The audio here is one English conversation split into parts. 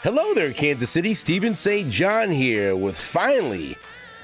Hello there, Kansas City. Stephen St. John here with finally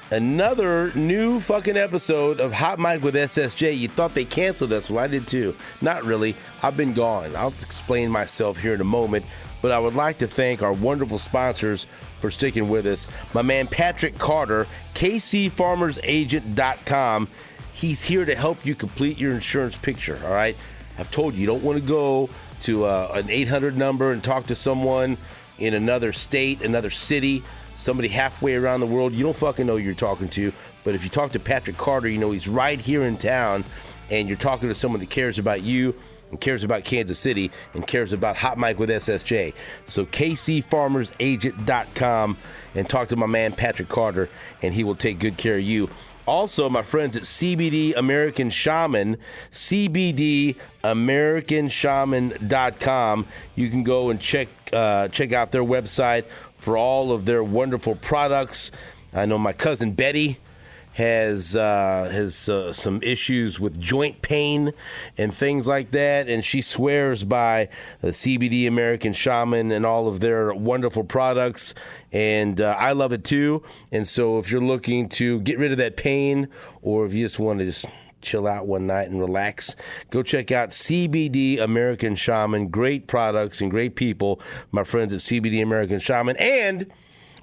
another new fucking episode of Hot Mic with SSJ. You thought they canceled us. Well, I did too. Not really. I've been gone. I'll explain myself here in a moment, but I would like to thank our wonderful sponsors for sticking with us. My man Patrick Carter, kcfarmersagent.com. He's here to help you complete your insurance picture, all right? I've told you, you don't want to go to an 800 number and talk to someone in another state, another city, somebody halfway around the world. You don't fucking know who you're talking to. But if you talk to Patrick Carter, you know he's right here in town, and you're talking to someone that cares about you and cares about Kansas City and cares about Hot Mic with SSJ. So kcfarmersagent.com and talk to my man Patrick Carter, and he will take good care of you. Also, my friends at CBD American Shaman, cbdamericanshaman.com. You can go and check out their website for all of their wonderful products. I know my cousin Betty has some issues with joint pain and things like that, and she swears by the CBD American Shaman and all of their wonderful products, and I love it too. And so if you're looking to get rid of that pain, or if you just want to just chill out one night and relax, go check out CBD American Shaman. Great products and great people, my friends at CBD American Shaman. And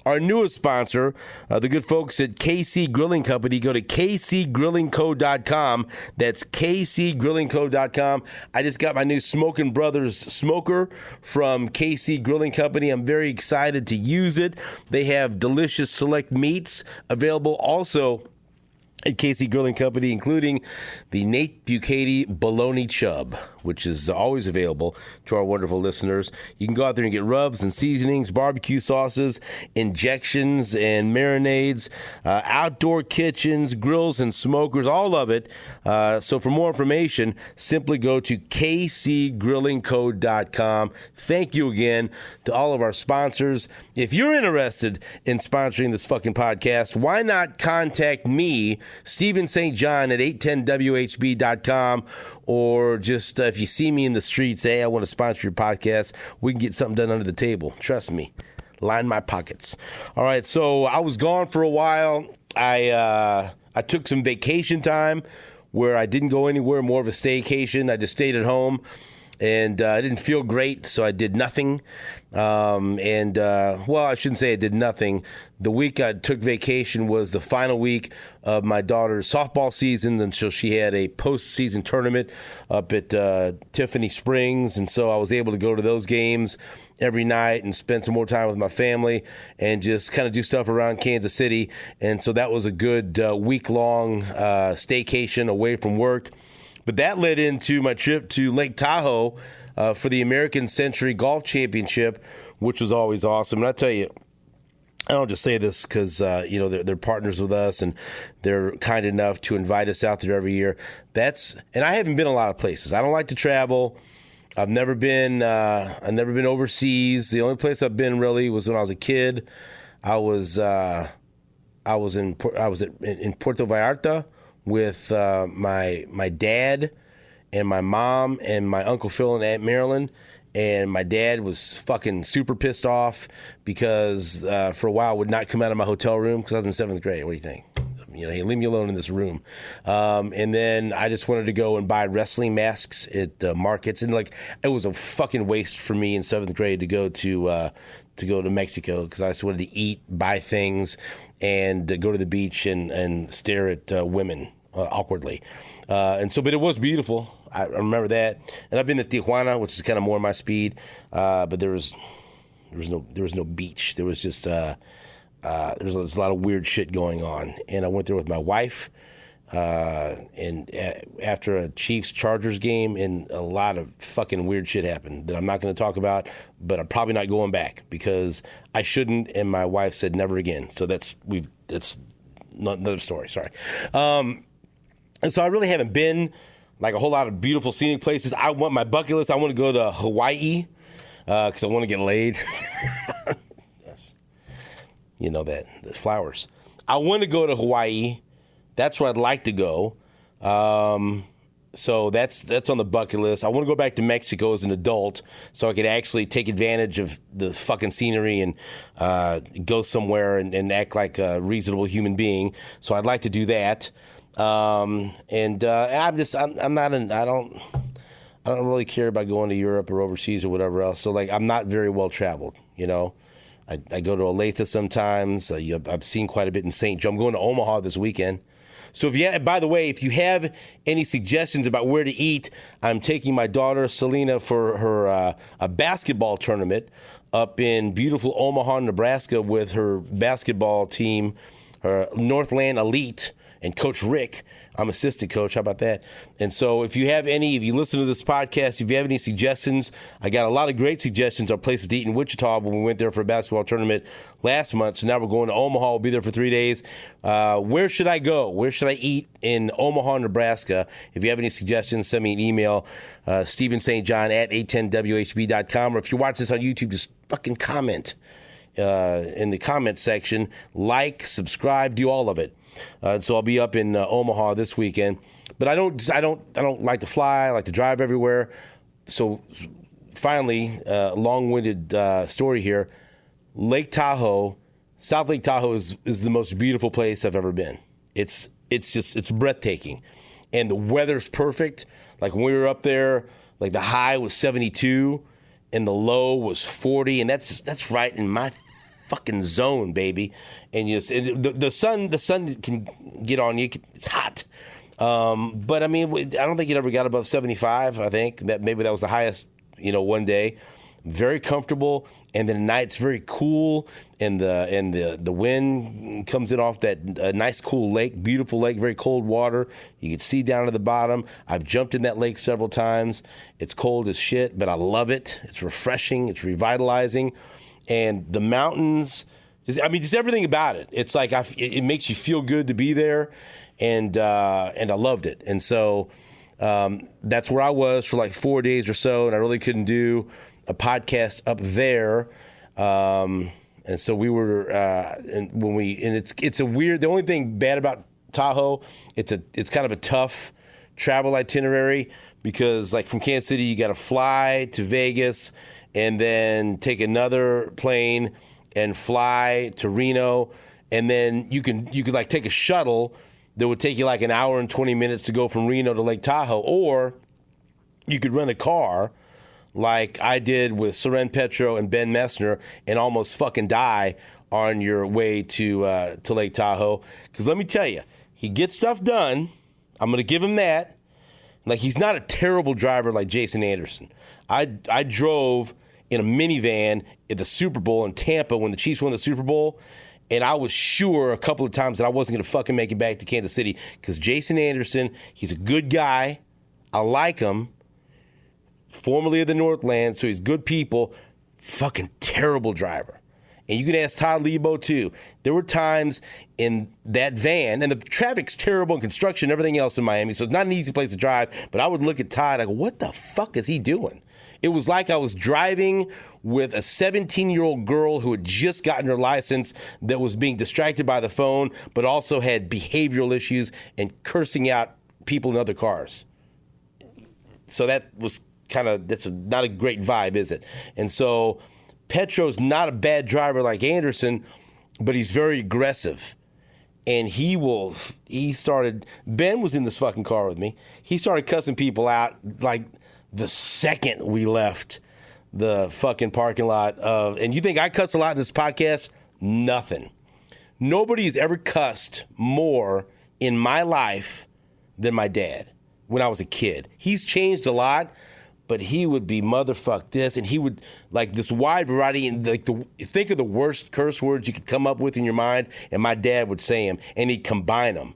our newest sponsor, the good folks at KC Grilling Company. Go to kcgrillingco.com. That's kcgrillingco.com. I just got my new Smokin' Brothers smoker from KC Grilling Company. I'm very excited to use it. They have delicious select meats available also at KC Grilling Company, including the Nate Bucati Bologna Chub, which is always available to our wonderful listeners. You can go out there and get rubs and seasonings, barbecue sauces, injections and marinades, outdoor kitchens, grills and smokers, all of it. So for more information, simply go to kcgrillingco.com. Thank you again to all of our sponsors. If you're interested in sponsoring this fucking podcast, why not contact me, Stephen St. John at 810WHB.com, or just if you see me in the streets, say, hey, I want to sponsor your podcast, we can get something done under the table. Trust me. Line my pockets. All right, so I was gone for a while. I took some vacation time where I didn't go anywhere, more of a staycation. I just stayed at home, and I didn't feel great, so I did nothing. Well, I shouldn't say I did nothing. The week I took vacation was the final week of my daughter's softball season, and so she had a postseason tournament up at Tiffany Springs, and so I was able to go to those games every night and spend some more time with my family and just kind of do stuff around Kansas City. And so that was a good week-long staycation away from work. But that led into my trip to Lake Tahoe for the American Century Golf Championship, which was always awesome. And I tell you, I don't just say this because they're partners with us and they're kind enough to invite us out there every year. And I haven't been a lot of places. I don't like to travel. I've never been overseas. The only place I've been really was when I was a kid. I was in Puerto Vallarta with my dad and my mom and my Uncle Phil and Aunt Marilyn. And my dad was fucking super pissed off because for a while would not come out of my hotel room because I was in 7th grade. What do you think? Hey, leave me alone in this room. And then I just wanted to go and buy wrestling masks at markets. And it was a fucking waste for me in 7th grade to go to Mexico because I just wanted to eat, buy things, and go to the beach and stare at women awkwardly. But it was beautiful. I remember that. And I've been to Tijuana, which is kind of more my speed. But there was no beach. There was just there was a lot of weird shit going on. And I went there with my wife. And after a Chiefs-Chargers game, and a lot of fucking weird shit happened that I'm not going to talk about, but I'm probably not going back because I shouldn't, and my wife said never again. So that's another story. Sorry. And so I really haven't been a whole lot of beautiful scenic places. I want my bucket list. I want to go to Hawaii because I want to get laid. Yes. You know that, the flowers. I want to go to Hawaii. That's where I'd like to go. So that's on the bucket list. I want to go back to Mexico as an adult so I could actually take advantage of the fucking scenery and go somewhere and act like a reasonable human being. So I'd like to do that. I don't really care about going to Europe or overseas or whatever else. So like I'm not very well traveled, you know. I go to Olathe sometimes. I've seen quite a bit in St. Joe. I'm going to Omaha this weekend. So by the way, if you have any suggestions about where to eat, I'm taking my daughter Selena for her a basketball tournament up in beautiful Omaha, Nebraska with her basketball team, her Northland Elite, and Coach Rick. I'm assistant coach. How about that? And so if you listen to this podcast, if you have any suggestions, I got a lot of great suggestions on places to eat in Wichita when we went there for a basketball tournament last month. So now we're going to Omaha. We'll be there for 3 days. Where should I go? Where should I eat in Omaha, Nebraska? If you have any suggestions, send me an email, Stephen St. John at 810WHB.com. Or if you watch this on YouTube, just fucking comment in the comment section. Like, subscribe, do all of it. So I'll be up in Omaha this weekend, but I don't like to fly. I like to drive everywhere. So finally, long-winded story here. Lake Tahoe, South Lake Tahoe is the most beautiful place I've ever been. It's breathtaking, and the weather's perfect. Like when we were up there, like the high was 72, and the low was 40, and that's right in my fucking zone, baby. And the sun can get on you. It's hot. But I mean, I don't think it ever got above 75. I think maybe that was the highest, one day. Very comfortable, and then at night it's very cool, and the wind comes in off that nice cool lake, beautiful lake, very cold water. You can see down to the bottom. I've jumped in that lake several times. It's cold as shit, but I love it. It's refreshing. It's revitalizing. And the mountains, just everything about it. It's like it makes you feel good to be there, and I loved it. And so that's where I was for like 4 days or so, and I really couldn't do a podcast up there. And so we were, it's a weird. The only thing bad about Tahoe, it's kind of a tough travel itinerary because like from Kansas City you got to fly to Vegas, and then take another plane and fly to Reno, and then you could like take a shuttle that would take you like an hour and 20 minutes to go from Reno to Lake Tahoe, or you could rent a car like I did with Soren Petro and Ben Messner and almost fucking die on your way to Lake Tahoe. Because let me tell you, he gets stuff done. I'm going to give him that. Like, he's not a terrible driver like Jason Anderson. I drove in a minivan at the Super Bowl in Tampa when the Chiefs won the Super Bowl, and I was sure a couple of times that I wasn't going to fucking make it back to Kansas City because Jason Anderson, he's a good guy. I like him. Formerly of the Northland, so he's good people. Fucking terrible driver. And you can ask Todd Lebo, too. There were times in that van, and the traffic's terrible and construction and everything else in Miami, so it's not an easy place to drive, but I would look at Todd, I go, what the fuck is he doing? It was like I was driving with a 17-year-old girl who had just gotten her license that was being distracted by the phone, but also had behavioral issues and cursing out people in other cars. So that was that's not a great vibe, is it? And so Petro's not a bad driver like Anderson, but he's very aggressive. And Ben was in this fucking car with me. He started cussing people out like the second we left the fucking parking lot and you think I cuss a lot in this podcast? Nothing. Nobody's ever cussed more in my life than my dad when I was a kid. He's changed a lot, but he would be motherfuck this, and he would like this wide variety. And like think of the worst curse words you could come up with in your mind, and my dad would say them, and he'd combine them.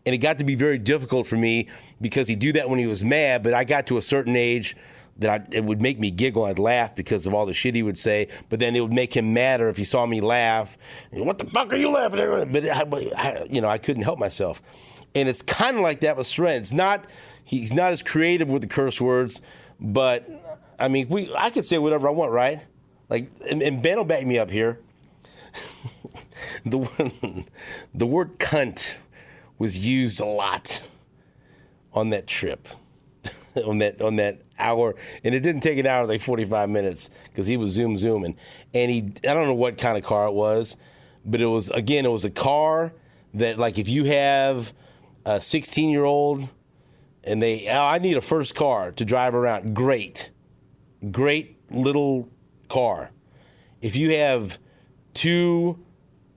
And it got to be very difficult for me because he'd do that when he was mad. But I got to a certain age that it would make me giggle. I'd laugh because of all the shit he would say. But then it would make him madder if he saw me laugh. What the fuck are you laughing at? But I couldn't help myself. And it's kind of like that with Soren. He's not as creative with the curse words. But, I mean, I could say whatever I want, right? Like, and Ben will back me up here. The word cunt was used a lot on that trip. on that hour, and it didn't take an hour, it was like 45 minutes because he was zooming. And I don't know what kind of car it was, but it was a car that, like, if you have a 16-year-old and I need a first car to drive around, great little car. If you have two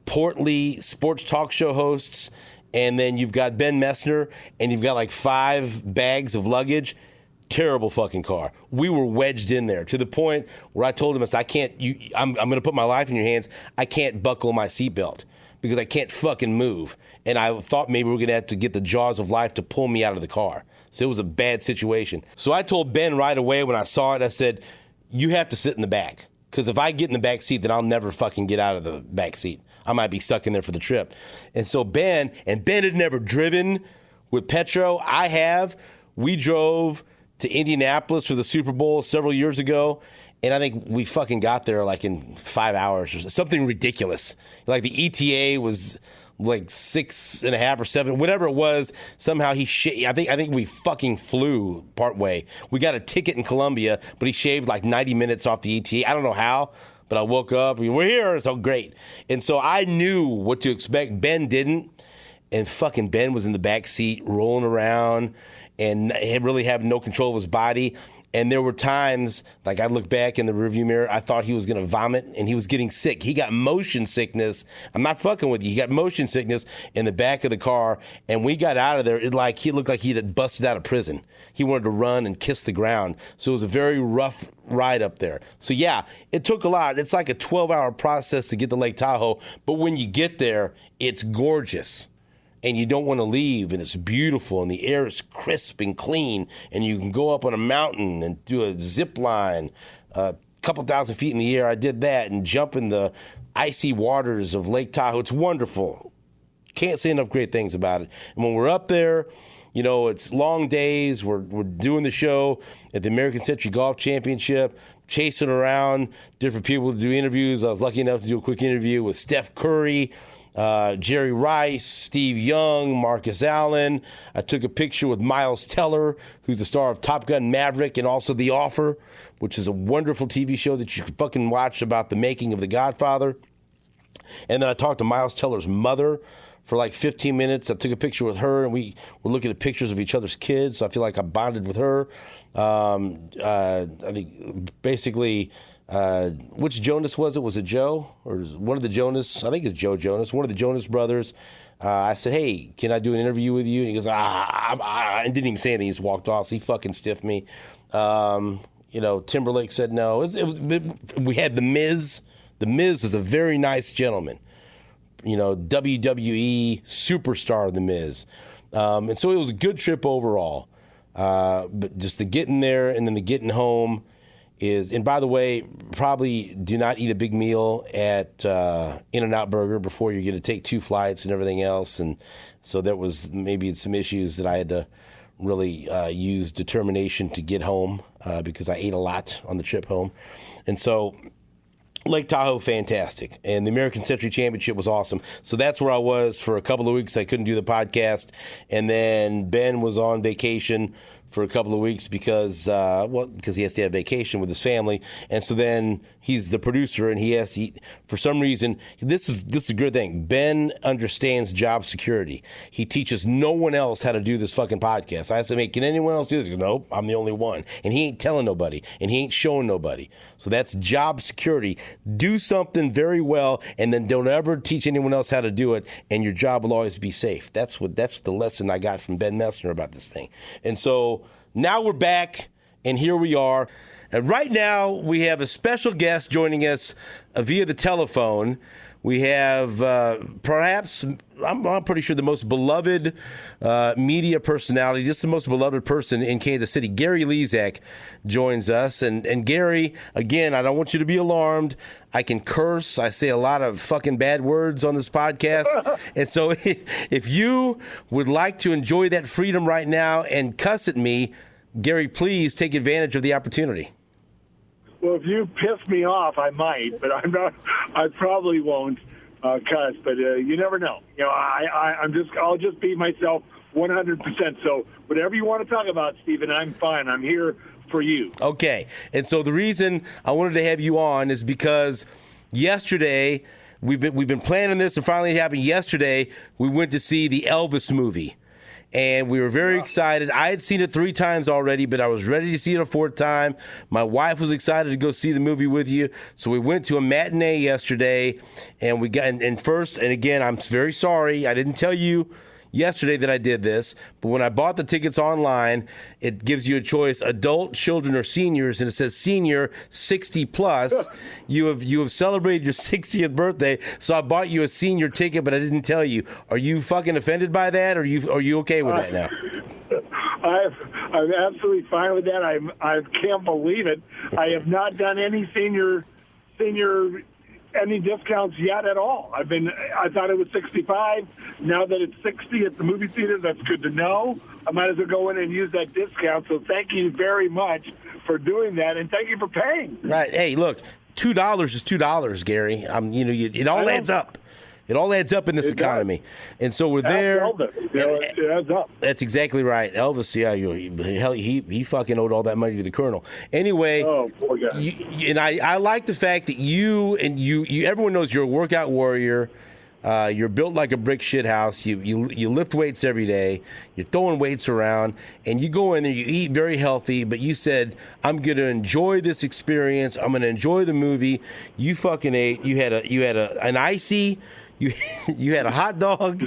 portly sports talk show hosts, and then you've got Ben Messner, and you've got like 5 bags of luggage, terrible fucking car. We were wedged in there to the point where I told him, I'm going to put my life in your hands. I can't buckle my seatbelt because I can't fucking move. And I thought maybe we were going to have to get the jaws of life to pull me out of the car. So it was a bad situation. So I told Ben right away when I saw it, I said, you have to sit in the back. Because if I get in the back seat, then I'll never fucking get out of the back seat. I might be stuck in there for the trip. And so Ben had never driven with Petro. I have. We drove to Indianapolis for the Super Bowl several years ago, and I think we fucking got there like in 5 hours or something ridiculous. Like the ETA was like 6.5 or 7, whatever it was. Somehow I think we fucking flew part way. We got a ticket in Colombia, but he shaved like 90 minutes off the ETA. I don't know how, but I woke up. We're here. So great. And so I knew what to expect. Ben didn't. And fucking Ben was in the back seat rolling around and he really had no control of his body. And there were times, like I looked back in the rearview mirror, I thought he was going to vomit, and he was getting sick. He got motion sickness. I'm not fucking with you. He got motion sickness in the back of the car, and we got out of there. He looked like he had busted out of prison. He wanted to run and kiss the ground. So it was a very rough ride up there. So yeah, it took a lot. It's like a 12-hour process to get to Lake Tahoe, but when you get there, it's gorgeous. And you don't want to leave, and it's beautiful, and the air is crisp and clean, and you can go up on a mountain and do a zip line, a couple thousand feet in the air. I did that, and jump in the icy waters of Lake Tahoe. It's wonderful. Can't say enough great things about it. And when we're up there, it's long days. We're doing the show at the American Century Golf Championship, chasing around different people to do interviews. I was lucky enough to do a quick interview with Steph Curry, Jerry Rice, Steve Young, Marcus Allen. I took a picture with Miles Teller, who's the star of Top Gun Maverick and also The Offer, which is a wonderful TV show that you can fucking watch about the making of The Godfather. And then I talked to Miles Teller's mother for like 15 minutes. I took a picture with her, and we were looking at pictures of each other's kids. So I feel like I bonded with her. I think basically... which Jonas was it? Was it Joe? Or one of the Jonas? I think it's Joe Jonas, one of the Jonas brothers. I said, hey, can I do an interview with you? And he goes, and didn't even say anything. He just walked off. So he fucking stiffed me. Timberlake said no. We had The Miz. The Miz was a very nice gentleman. WWE superstar, The Miz. And so it was a good trip overall. But just the getting there and then the getting home and by the way, probably do not eat a big meal at In-N-Out Burger before you're going to take 2 flights and everything else. And so there was maybe some issues that I had to really use determination to get home because I ate a lot on the trip home. And so Lake Tahoe, fantastic. And the American Century Championship was awesome. So that's where I was for a couple of weeks. I couldn't do the podcast. And then Ben was on vacation for a couple of weeks because he has to have vacation with his family. And so then he's the producer, and he has to, for some reason, this is a good thing. Ben understands job security. He teaches no one else how to do this fucking podcast. I said, hey, can anyone else do this? He goes, nope, I'm the only one. And he ain't telling nobody, and he ain't showing nobody. So that's job security. Do something very well, and then don't ever teach anyone else how to do it, and your job will always be safe. That's the lesson I got from Ben Messner about this thing. And so now we're back, and here we are. And right now, we have a special guest joining us via the telephone. We have perhaps, I'm pretty sure, the most beloved media personality, just the most beloved person in Kansas City. Gary Lezak joins us. And Gary, again, I don't want you to be alarmed. I can curse. I say a lot of fucking bad words on this podcast. And so if you would like to enjoy that freedom right now and cuss at me, Gary, please take advantage of the opportunity. Well, if you piss me off, I might, but I probably won't cuss. But you never know. I'll just be myself 100%. So whatever you want to talk about, Stephen, I'm fine. I'm here for you. Okay. And so the reason I wanted to have you on is because yesterday we've been planning this, and finally it happened yesterday. We went to see the Elvis movie. And we were very excited. I had seen it 3 times already, but I was ready to see it a 4th time. My wife was excited to go see the movie with you. So we went to a matinee yesterday, and we got, and first, and again, I'm very sorry. I didn't tell you yesterday that I did this, but when I bought the tickets online, it gives you a choice: adult, children, or seniors, and it says senior 60 plus. You have celebrated your 60th birthday, so I bought you a senior ticket, but I didn't tell you. Are you fucking offended by that, or are you okay with that now? I'm absolutely fine with that. I can't believe it. I have not done any senior any discounts yet at all. I thought it was 65. Now that it's 60 at the movie theater, that's good to know. I might as well go in and use that discount. So thank you very much for doing that, and thank you for paying. Right. Hey, look, $2 is $2, Gary. It all adds up. It all adds up in this economy. And so we're there. It adds up. That's exactly right. Elvis, yeah, he fucking owed all that money to the Colonel. Anyway, oh, poor guy. And I like the fact that you everyone knows you're a workout warrior. You're built like a brick shit house. You lift weights every day. You're throwing weights around, and you go in there. You eat very healthy, but you said, "I'm going to enjoy this experience. I'm going to enjoy the movie." You fucking ate. You had an icy. You had a hot dog,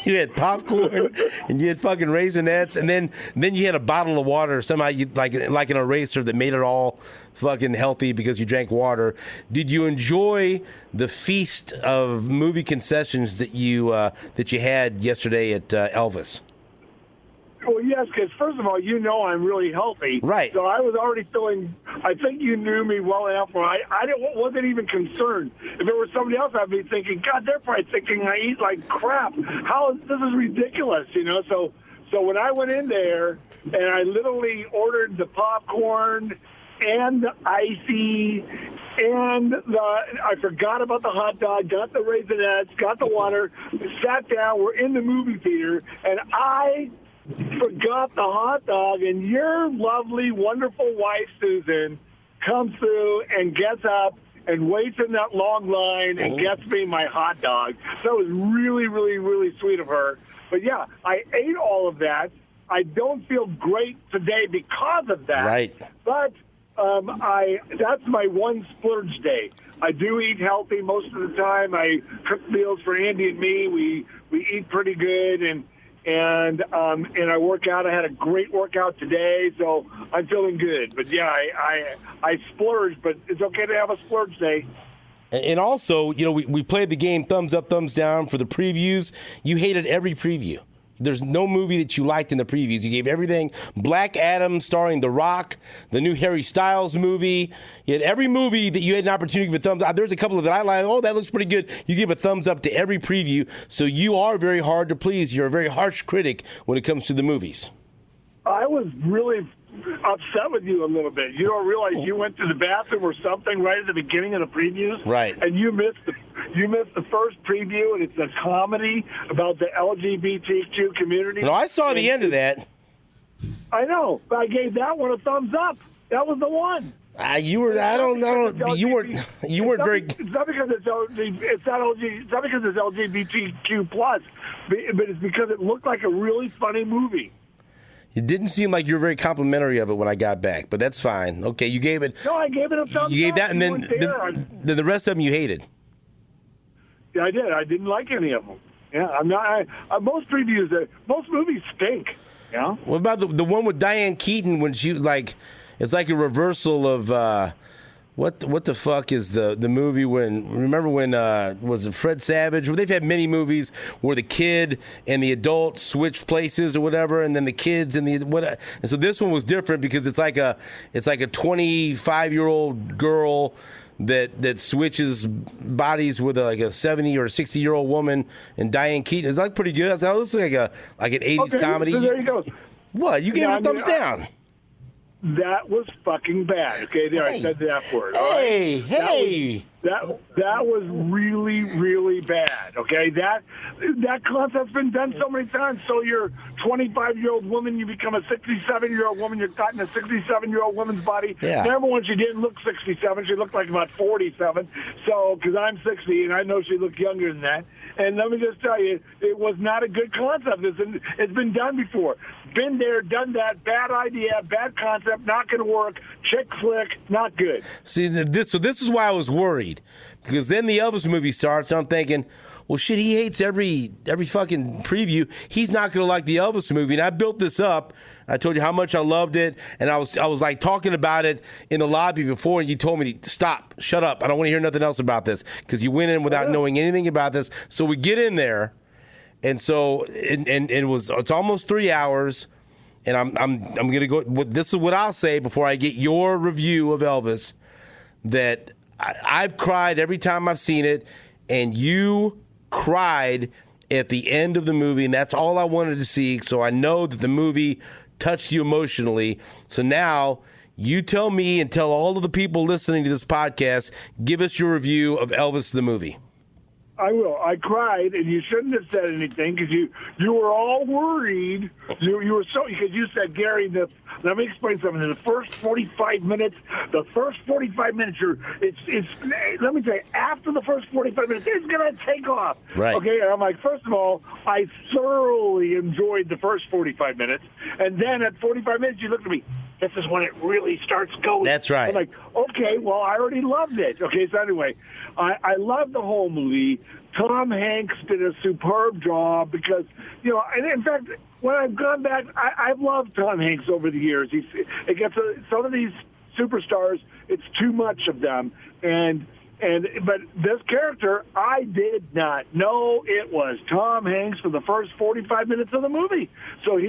you had popcorn, and you had fucking Raisinets, and then you had a bottle of water. Somehow you like an eraser that made it all fucking healthy because you drank water. Did you enjoy the feast of movie concessions that you had yesterday at Elvis? Well, yes, because first of all, I'm really healthy. Right. So I was already feeling, I think you knew me well enough where I wasn't even concerned. If it were somebody else, I'd be thinking, God, they're probably thinking I eat like crap. This is ridiculous, So when I went in there and I literally ordered the popcorn and the icy and I forgot about the hot dog, got the Raisinets, got the water, sat down, we're in the movie theater, and I forgot the hot dog, and your lovely, wonderful wife, Susan, comes through and gets up and waits in that long line and gets me my hot dog. So it was really, really, really sweet of her. But, yeah, I ate all of that. I don't feel great today because of that. Right. But that's my one splurge day. I do eat healthy most of the time. I cook meals for Andy and me. We eat pretty good, and I work out. I had a great workout today, so I'm feeling good. But yeah, I splurged, but it's okay to have a splurge day. And also, we played the game thumbs up, thumbs down for the previews. You hated every preview. There's no movie that you liked in the previews. You gave everything. Black Adam starring The Rock, the new Harry Styles movie. You had every movie that you had an opportunity to give a thumbs up. There's a couple that I like. Oh, that looks pretty good. You give a thumbs up to every preview. So you are very hard to please. You're a very harsh critic when it comes to the movies. I was really upset with you a little bit. You don't realize you went to the bathroom or something right at the beginning of the previews, right? And you missed the first preview, and it's a comedy about the LGBTQ community. No, I saw the end of that. I know, but I gave that one a thumbs up. That was the one. You weren't very. It's not because it's not because it's LGBTQ plus, but it's because it looked like a really funny movie. It didn't seem like you were very complimentary of it when I got back, but that's fine. Okay, you gave it. No, I gave it a thumbs up. You gave that, and then the rest of them you hated. Yeah, I did. I didn't like any of them. Yeah, I'm not. Most previews, most movies stink. Yeah. What about the one with Diane Keaton when she it's like a reversal of what the fuck is the movie remember when was it Fred Savage? Well, they've had many movies where the kid and the adult switch places or whatever, and then the kids and and so this one was different because it's like a 25-year-old girl that switches bodies with a 70 or 60-year-old woman, and Diane Keaton. It's pretty good. That looks like an 80s comedy. So there you go. What? You gave it a thumbs down. That was fucking bad. Okay, there, I said the F word. Hey. That was really, really bad. Okay, that concept's been done so many times. So you're 25-year-old woman, you become a 67-year-old woman. You're caught in a 67-year-old woman's body. Yeah. Remember when she didn't look 67? She looked like about 47. So because I'm 60 and I know she looked younger than that. And let me just tell you, it was not a good concept. It's been done before. Been there, done that. Bad idea, bad concept, not going to work. Chick flick, not good. See, this is why I was worried, because then the Elvis movie starts, and I'm thinking, well, shit, he hates every fucking preview. He's not going to like the Elvis movie. And I built this up. I told you how much I loved it, and I was like talking about it in the lobby before, and you told me to stop, shut up. I don't want to hear nothing else about this, because you went in without knowing anything about this. So we get in there, and so it's almost 3 hours, and I'm gonna go. This is what I'll say before I get your review of Elvis. That I've cried every time I've seen it, and you cried at the end of the movie, and that's all I wanted to see. So I know that the movie touched you emotionally. So now you tell me and tell all of the people listening to this podcast, give us your review of Elvis the movie. I will. I cried, and you shouldn't have said anything because you were all worried. You were so, because you said, Gary, let me explain something. In the first 45 minutes, it's let me tell you, after the first 45 minutes, it's going to take off. Right. Okay, and I'm like, first of all, I thoroughly enjoyed the first 45 minutes, and then at 45 minutes, you looked at me. This is when it really starts going. That's right. I'm like, okay, well, I already loved it. Okay, so anyway, I love the whole movie. Tom Hanks did a superb job because, and in fact, when I've gone back, I've loved Tom Hanks over the years. It gets some of these superstars, it's too much of them, but this character, I did not know it was Tom Hanks for the first 45 minutes of the movie. So he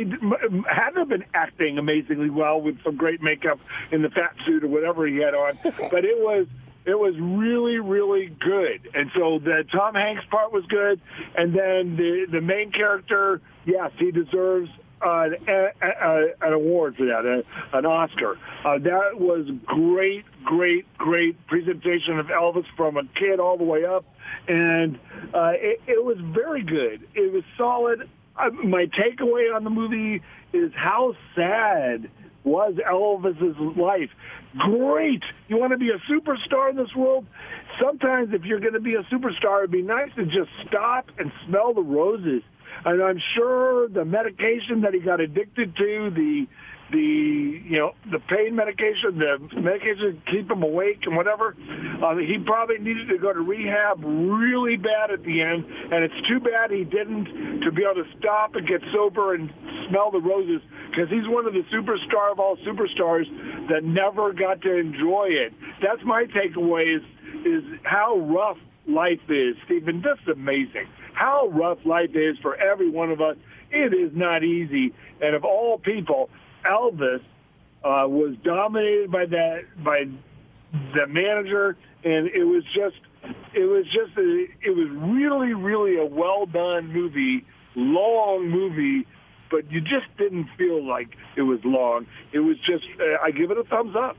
had to have been acting amazingly well with some great makeup in the fat suit or whatever he had on. But it was really, really good. And so the Tom Hanks part was good. And then the main character, yes, he deserves an award for that, an Oscar. That was great presentation of Elvis from a kid all the way up, and it was very good. It was solid. My takeaway on the movie is how sad was Elvis's life. Great. You want to be a superstar in this world? Sometimes if you're going to be a superstar, it'd be nice to just stop and smell the roses. And I'm sure the medication that he got addicted to, the pain medication, the medication to keep him awake and whatever, he probably needed to go to rehab really bad at the end. And it's too bad he didn't, to be able to stop and get sober and smell the roses, because he's one of the superstar of all superstars that never got to enjoy it. That's my takeaway is how rough life is, Stephen. This is amazing. How rough life is for every one of us. It is not easy. And of all people, Elvis was dominated by the manager, and it was really, really a well done movie, long movie, but you just didn't feel like it was long. It was just, I give it a thumbs up.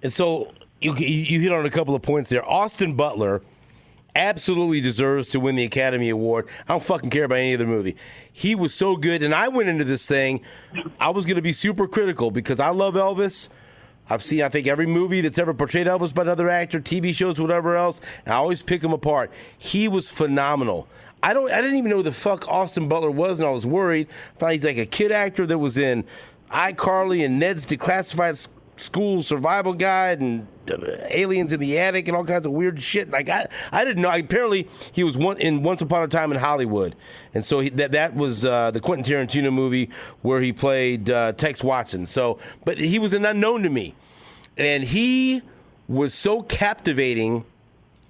And so you hit on a couple of points there. Austin Butler absolutely deserves to win the Academy Award. I don't fucking care about any other movie. He was so good, and I went into this thing, I was going to be super critical because I love Elvis. I've seen, I think, every movie that's ever portrayed Elvis by another actor, TV shows, whatever else, and I always pick him apart. He was phenomenal. I didn't even know who the fuck Austin Butler was, and I was worried. I thought he's like a kid actor that was in iCarly and Ned's Declassified School Survival Guide and Aliens in the Attic and all kinds of weird shit. Like I didn't know. Apparently, he was in Once Upon a Time in Hollywood, and so that was the Quentin Tarantino movie where he played Tex Watson. So, but he was an unknown to me, and he was so captivating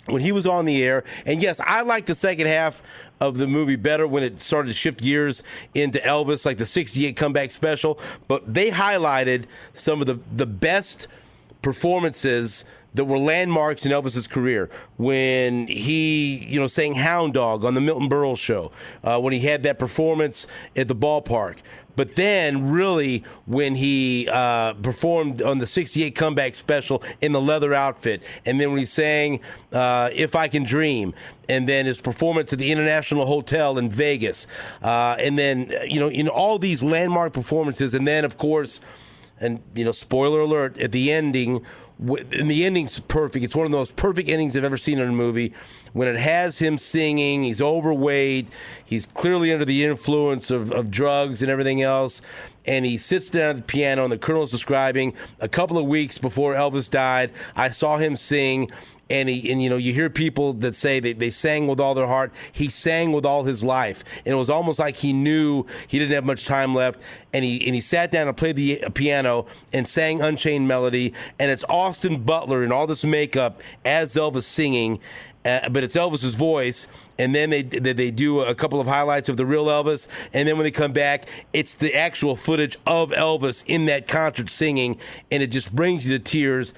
when he was on the air. And yes, I liked the second half of the movie better when it started to shift gears into Elvis, like the 68 comeback special. But they highlighted some of the best performances that were landmarks in Elvis's career. When he, sang Hound Dog on the Milton Berle show, when he had that performance at the ballpark. But then, really, when he performed on the '68 comeback special in the leather outfit, and then when he sang "If I Can Dream," and then his performance at the International Hotel in Vegas, and then in all these landmark performances, and then of course, and spoiler alert at the ending. And the ending's perfect. It's one of the most perfect endings I've ever seen in a movie. When it has him singing, he's overweight, he's clearly under the influence of drugs and everything else, and he sits down at the piano, and the Colonel's describing a couple of weeks before Elvis died, I saw him sing, and you hear people that say they sang with all their heart. He sang with all his life, and it was almost like he knew he didn't have much time left, and he sat down and played the piano and sang Unchained Melody, and it's Austin Butler in all this makeup as Elvis singing, but it's Elvis's voice, and then they do a couple of highlights of the real Elvis, and then when they come back, it's the actual footage of Elvis in that concert singing, and it just brings you to tears.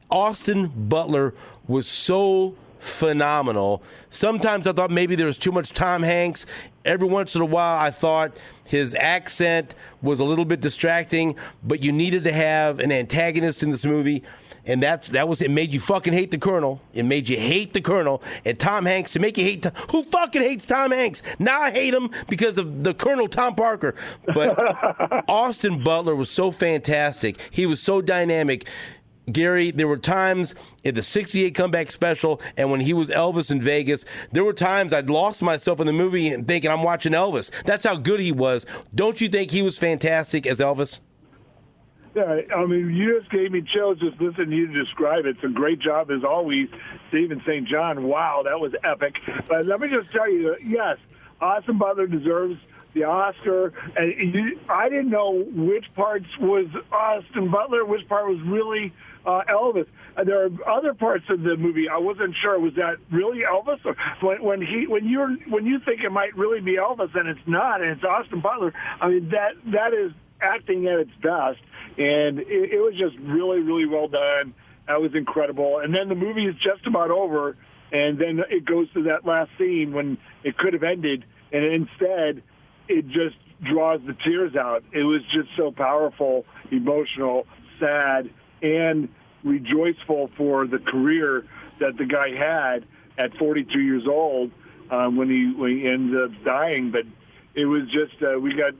Austin Butler was so phenomenal. Sometimes I thought maybe there was too much Tom Hanks. Every once in a while I thought his accent was a little bit distracting, but you needed to have an antagonist in this movie. And that was it. Made you fucking hate the Colonel. It made you hate the Colonel. And Tom Hanks, to make you hate who fucking hates Tom Hanks? Now I hate him because of the Colonel, Tom Parker. But Austin Butler was so fantastic. He was so dynamic. Gary, there were times in the '68 comeback special and when he was Elvis in Vegas, there were times I'd lost myself in the movie and thinking I'm watching Elvis. That's how good he was. Don't you think he was fantastic as Elvis? Yeah, I mean, you just gave me chills just listening to you describe it. It's a great job, as always, Stephen St. John. Wow, that was epic. But let me just tell you, yes, Austin Butler deserves the Oscar. And I didn't know which parts was Austin Butler, which part was really Elvis. There are other parts of the movie I wasn't sure. Was that really Elvis? Or when you think it might really be Elvis and it's not, and it's Austin Butler. I mean, that is acting at its best, and it was just really, really well done. That was incredible. And then the movie is just about over, and then it goes to that last scene when it could have ended, and instead it just draws the tears out. It was just so powerful, emotional, sad, and rejoiceful for the career that the guy had at 42 years old when he ended up dying. But it was just we got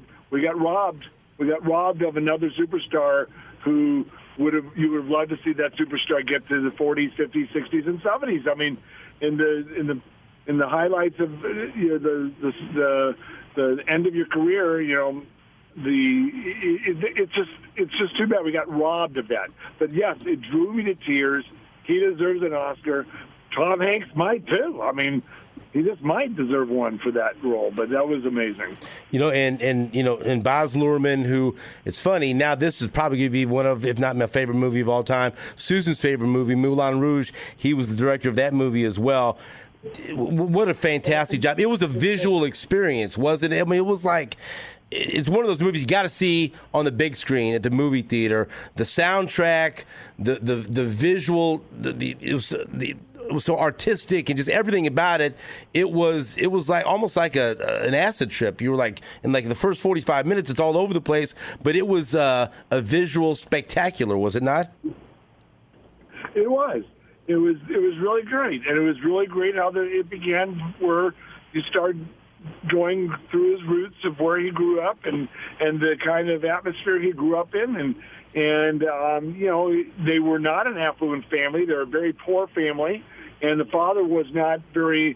robbed. We got robbed of another superstar who you would have loved to see that superstar get to the 40s, 50s, 60s, and 70s. I mean, in the highlights of the end of your career, it's just too bad we got robbed of that. But yes, it drew me to tears. He deserves an Oscar. Tom Hanks might too. I mean, he just might deserve one for that role, but that was amazing. And Baz Luhrmann, who, it's funny, now this is probably going to be one of, if not my favorite movie of all time, Susan's favorite movie, Moulin Rouge. He was the director of that movie as well. What a fantastic job. It was a visual experience, wasn't it? I mean, it was like, it's one of those movies you got to see on the big screen at the movie theater. The soundtrack, the visual, it was so artistic and just everything about it. It was like almost like an acid trip. You were like in like the first 45 minutes, it's all over the place, but it was a visual spectacular, was it not? It was. It was really great, and it was really great how it began, where you started going through his roots of where he grew up and the kind of atmosphere he grew up in, and they were not an affluent family; they were a very poor family, and the father was not very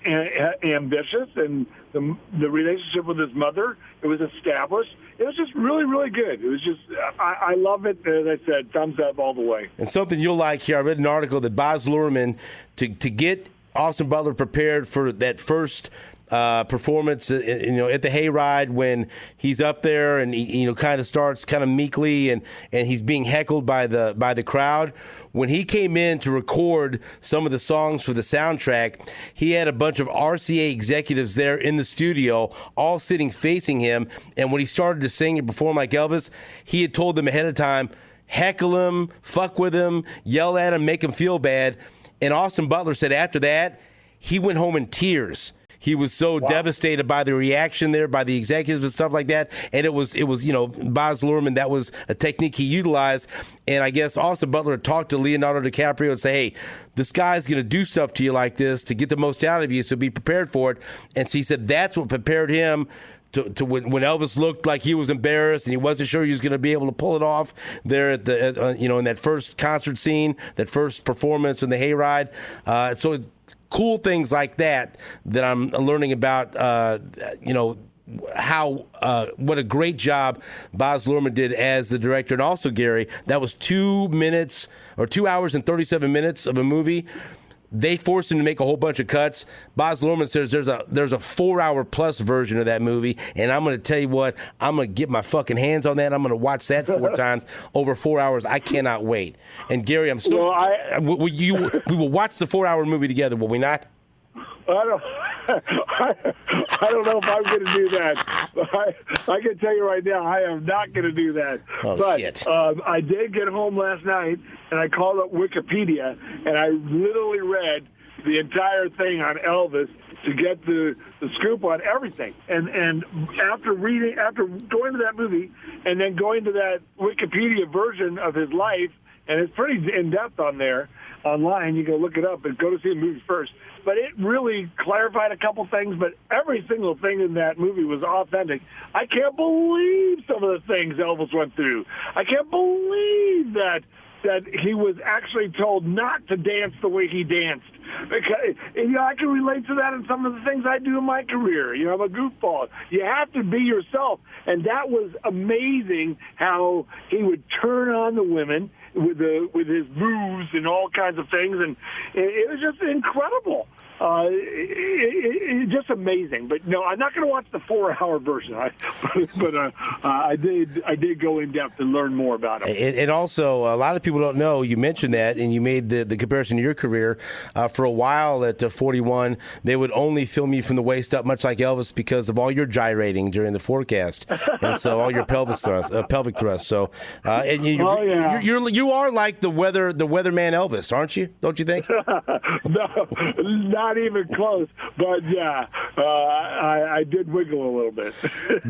ambitious, and the relationship with his mother, it was established. It was just really, really good. It was just, I love it. As I said, thumbs up all the way. And something you'll like here, I read an article that Baz Luhrmann, to get Austin Butler prepared for that first performance, at the Hayride, when he's up there and he kind of starts kind of meekly and he's being heckled by the crowd. When he came in to record some of the songs for the soundtrack, he had a bunch of RCA executives there in the studio, all sitting facing him. And when he started to sing and perform like Elvis, he had told them ahead of time, heckle him, fuck with him, yell at him, make him feel bad. And Austin Butler said after that, he went home in tears. He was so devastated by the reaction there, by the executives and stuff like that. And it was Baz Luhrmann, that was a technique he utilized. And I guess Austin Butler talked to Leonardo DiCaprio and say, hey, this guy's going to do stuff to you like this to get the most out of you, so be prepared for it. And so he said that's what prepared him to when Elvis looked like he was embarrassed and he wasn't sure he was going to be able to pull it off there at the in that first concert scene, that first performance in the hayride. So it's cool things like that I'm learning about. How what a great job Baz Luhrmann did as the director. And also, Gary, that was 2 hours and 37 minutes of a movie. They forced him to make a whole bunch of cuts. Baz Luhrmann says there's a 4-hour plus version of that movie, and I'm going to tell you what, I'm going to get my fucking hands on that. I'm going to watch that 4 times over 4 hours. I cannot wait. And Gary, we will watch the 4-hour movie together, will we not? I don't know if I'm going to do that. I can tell you right now, I am not going to do that. Shit. I did get home last night, and I called up Wikipedia, and I literally read the entire thing on Elvis to get the scoop on everything. And after going to that movie and then going to that Wikipedia version of his life, and it's pretty in-depth on there, online, you can look it up and go to see the movie first. But it really clarified a couple things, but every single thing in that movie was authentic. I can't believe some of the things Elvis went through. I can't believe that he was actually told not to dance the way he danced. Because, I can relate to that in some of the things I do in my career. I'm a goofball. You have to be yourself. And that was amazing how he would turn on the women with his moves and all kinds of things. And it was just incredible. It's just amazing. But no, I'm not going to watch the 4-hour version. But I did go in depth and learn more about it. And also, a lot of people don't know. You mentioned that, and you made the comparison to your career. For a while at 41, they would only film you from the waist up, much like Elvis, because of all your gyrating during the forecast, and so all your pelvic thrust. So, and you are like the weatherman Elvis, aren't you? Don't you think? No, not even close. But yeah, I did wiggle a little bit.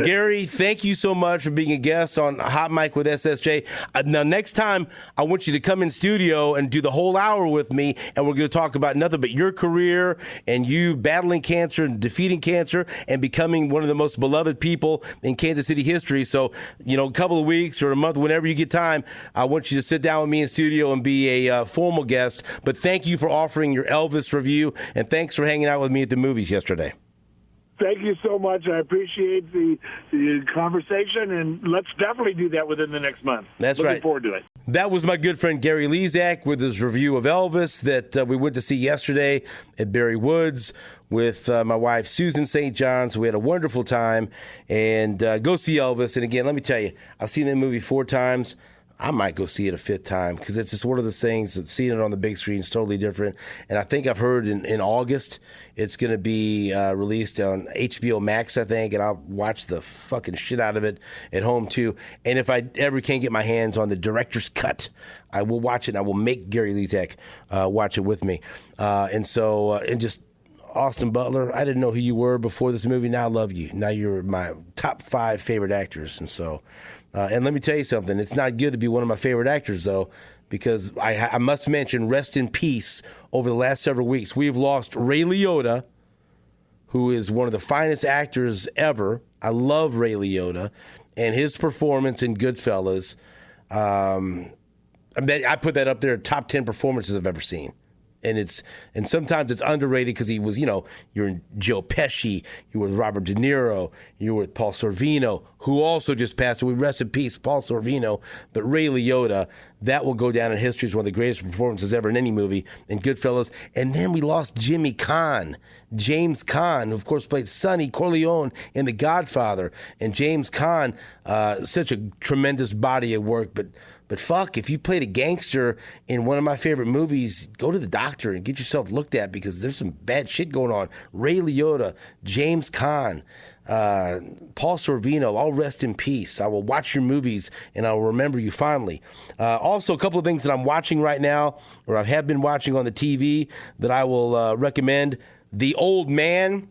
Gary, thank you so much for being a guest on Hot Mic with SSJ. Now, next time, I want you to come in studio and do the whole hour with me, and we're going to talk about nothing but your career and you battling cancer and defeating cancer and becoming one of the most beloved people in Kansas City history. So, a couple of weeks or a month, whenever you get time, I want you to sit down with me in studio and be a formal guest. But thank you for offering your Elvis review, and thanks for hanging out with me at the movies yesterday. Thank you so much. I appreciate the conversation, and let's definitely do that within the next month. That's right. Looking forward to it. That was my good friend Gary Lezak with his review of Elvis that we went to see yesterday at Barry Woods with my wife Susan St. John. So we had a wonderful time, and go see Elvis. And again, let me tell you, I've seen that movie 4 times. I might go see it a 5th time because it's just one of those things that seeing it on the big screen is totally different. And I think I've heard in August it's going to be released on HBO Max, I think, and I'll watch the fucking shit out of it at home too. And if I ever can get my hands on the director's cut, I will watch it and I will make Gary Lezak watch it with me. And just Austin Butler, I didn't know who you were before this movie. Now I love you. Now you're my top 5 favorite actors. And so... and let me tell you something. It's not good to be one of my favorite actors, though, because I must mention, rest in peace, over the last several weeks, we've lost Ray Liotta, who is one of the finest actors ever. I love Ray Liotta and his performance in Goodfellas. I put that up there, top 10 performances I've ever seen. And sometimes it's underrated because he was, you're in Joe Pesci, you were with Robert De Niro, you were with Paul Sorvino, who also just passed away. Rest in peace, Paul Sorvino. But Ray Liotta, that will go down in history as one of the greatest performances ever in any movie in Goodfellas. And then we lost James Caan, who of course played Sonny Corleone in The Godfather. And James Caan, such a tremendous body of work, But fuck, if you played a gangster in one of my favorite movies, go to the doctor and get yourself looked at because there's some bad shit going on. Ray Liotta, James Caan, Paul Sorvino, all rest in peace. I will watch your movies and I will remember you fondly. Also, a couple of things that I'm watching right now, or I have been watching on the TV that I will recommend. The Old Man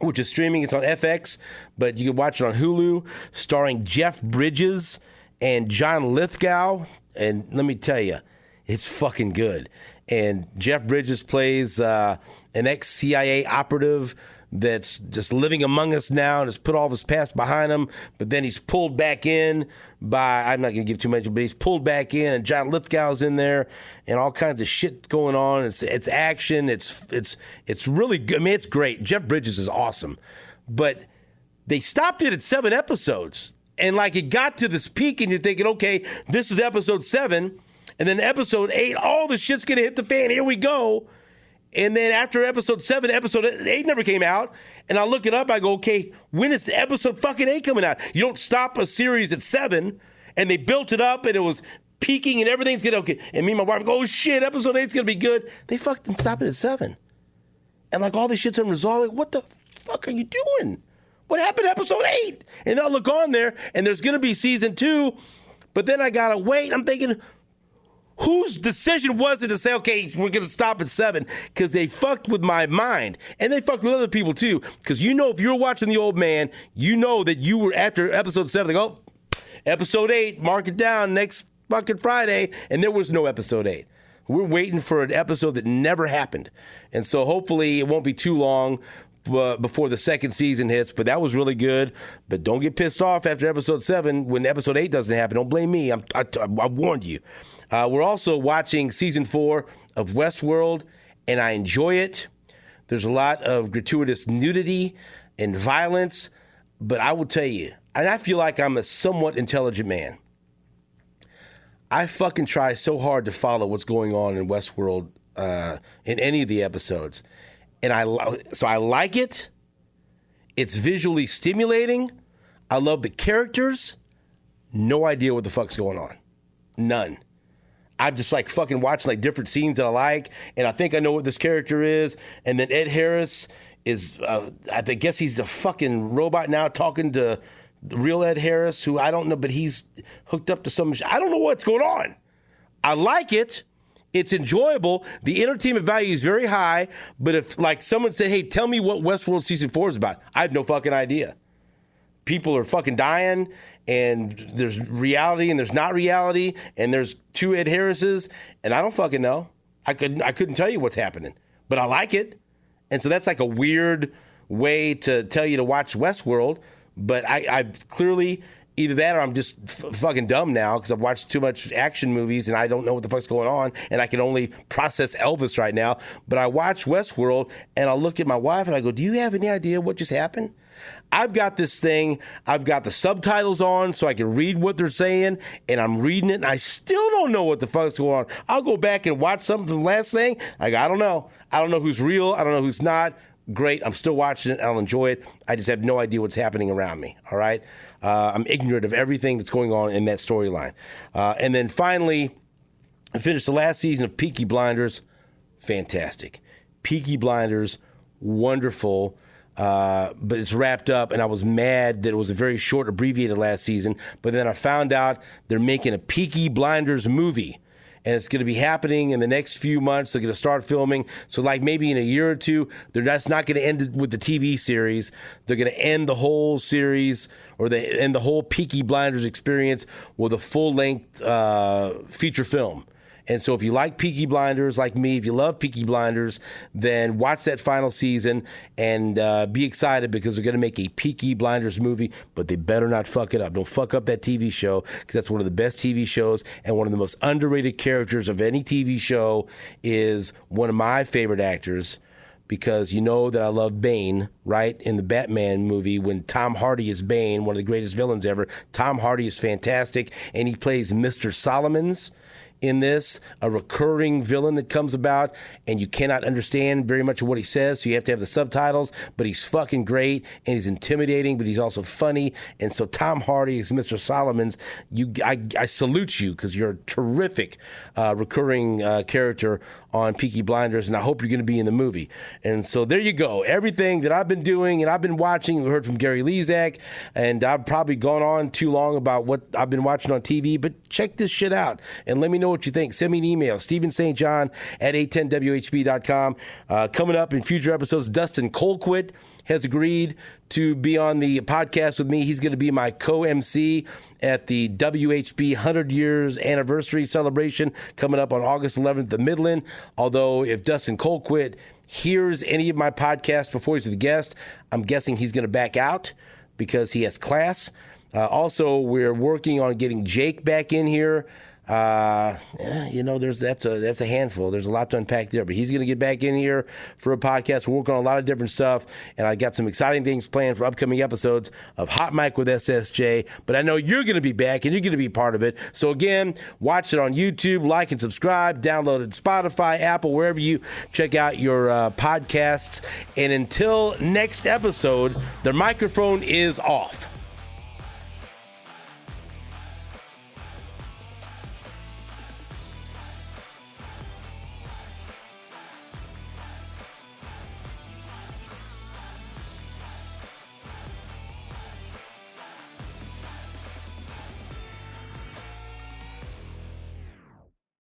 which is streaming. It's on FX, but you can watch it on Hulu, starring Jeff Bridges and John Lithgow. And let me tell you, it's fucking good. And Jeff Bridges plays an ex-CIA operative that's just living among us now and has put all of his past behind him, but then he's pulled back in by, I'm not going to give too much, but he's pulled back in, and John Lithgow's in there, and all kinds of shit going on. It's action. It's really good. I mean, it's great. Jeff Bridges is awesome. But they stopped it at 7 episodes, and like it got to this peak, and you're thinking, okay, this is episode 7, and then episode 8, all the shit's going to hit the fan. Here we go. And then after episode 7, episode 8 never came out. And I look it up. I go, okay, when is episode fucking 8 coming out? You don't stop a series at 7. And they built it up and it was peaking and everything's going to, okay. And me and my wife go, oh shit, episode 8's going to be good. They fucking stop it at 7. And like all this shit's unresolved. Like, what the fuck are you doing? What happened to episode 8? And I'll look on there and there's going to be season 2. But then I got to wait. I'm thinking, whose decision was it to say, okay, we're going to stop at 7? Because they fucked with my mind. And they fucked with other people, too. Because you know, if you were watching The Old Man, you know that you were after episode 7. They go, oh, episode 8, mark it down next fucking Friday. And there was no episode 8. We're waiting for an episode that never happened. And so hopefully it won't be too long before the second season hits. But that was really good. But don't get pissed off after episode 7 when episode 8 doesn't happen. Don't blame me. I warned you. We're also watching season 4 of Westworld, and I enjoy it. There's a lot of gratuitous nudity and violence, but I will tell you, and I feel like I'm a somewhat intelligent man. I fucking try so hard to follow what's going on in Westworld in any of the episodes, and I like it. It's visually stimulating. I love the characters. No idea what the fuck's going on. None. I'm just like fucking watching like different scenes that I like, and I think I know what this character is. And then Ed Harris is, I guess he's the fucking robot now talking to the real Ed Harris, who I don't know, but he's hooked up to some. I don't know what's going on. I like it. It's enjoyable. The entertainment value is very high, but if like someone said, hey, tell me what Westworld season 4 is about, I have no fucking idea. People are fucking dying, and there's reality and there's not reality, and there's 2 Ed Harrises, and I don't fucking know. I couldn't tell you what's happening, but I like it. And so that's like a weird way to tell you to watch Westworld, but I've clearly either that or I'm just fucking dumb now because I've watched too much action movies and I don't know what the fuck's going on, and I can only process Elvis right now. But I watch Westworld, and I'll look at my wife and I go, do you have any idea what just happened? I've got this thing, I've got the subtitles on so I can read what they're saying, and I'm reading it, and I still don't know what the fuck's going on. I'll go back and watch something from the last thing. I go, I don't know. I don't know who's real. I don't know who's not. Great. I'm still watching it. I'll enjoy it. I just have no idea what's happening around me. All right. I'm ignorant of everything that's going on in that storyline. And then finally, I finished the last season of Peaky Blinders. Fantastic. Peaky Blinders, wonderful. But it's wrapped up, and I was mad that it was a very short, abbreviated last season. But then I found out they're making a Peaky Blinders movie, and it's going to be happening in the next few months. They're going to start filming. So like maybe in a year or two, that's not going to end with the TV series. They're going to end the whole series, or they end the whole Peaky Blinders experience with a full-length feature film. And so if you like Peaky Blinders, like me, if you love Peaky Blinders, then watch that final season and be excited because they're going to make a Peaky Blinders movie, but they better not fuck it up. Don't fuck up that TV show, because that's one of the best TV shows, and one of the most underrated characters of any TV show is one of my favorite actors, because you know that I love Bane, right? In the Batman movie, when Tom Hardy is Bane, one of the greatest villains ever, Tom Hardy is fantastic, and he plays Mr. Solomons in this, a recurring villain that comes about, and you cannot understand very much of what he says, so you have to have the subtitles, but he's fucking great, and he's intimidating, but he's also funny. And so Tom Hardy is Mr. Solomons. I salute you, because you're a terrific recurring character on Peaky Blinders, and I hope you're going to be in the movie. And so there you go. Everything that I've been doing and I've been watching, we heard from Gary Lezak, and I've probably gone on too long about what I've been watching on TV, but check this shit out and let me know know what you think. Send me an email, Stephen St. John at 810WHB.com. Coming up in future episodes, Dustin Colquitt has agreed to be on the podcast with me. He's going to be my co-MC at the WHB 100 years anniversary celebration coming up on August 11th at the Midland. Although if Dustin Colquitt hears any of my podcasts before he's the guest, I'm guessing he's going to back out because he has class. Also, we're working on getting Jake back in here. That's a handful. There's a lot to unpack there, but he's going to get back in here for a podcast. We're working on a lot of different stuff, and I got some exciting things planned for upcoming episodes of Hot Mic with SSJ, but I know you're going to be back, and you're going to be part of it. So again, watch it on YouTube, like and subscribe, download it Spotify, Apple, wherever you check out your podcasts, and until next episode, the microphone is off.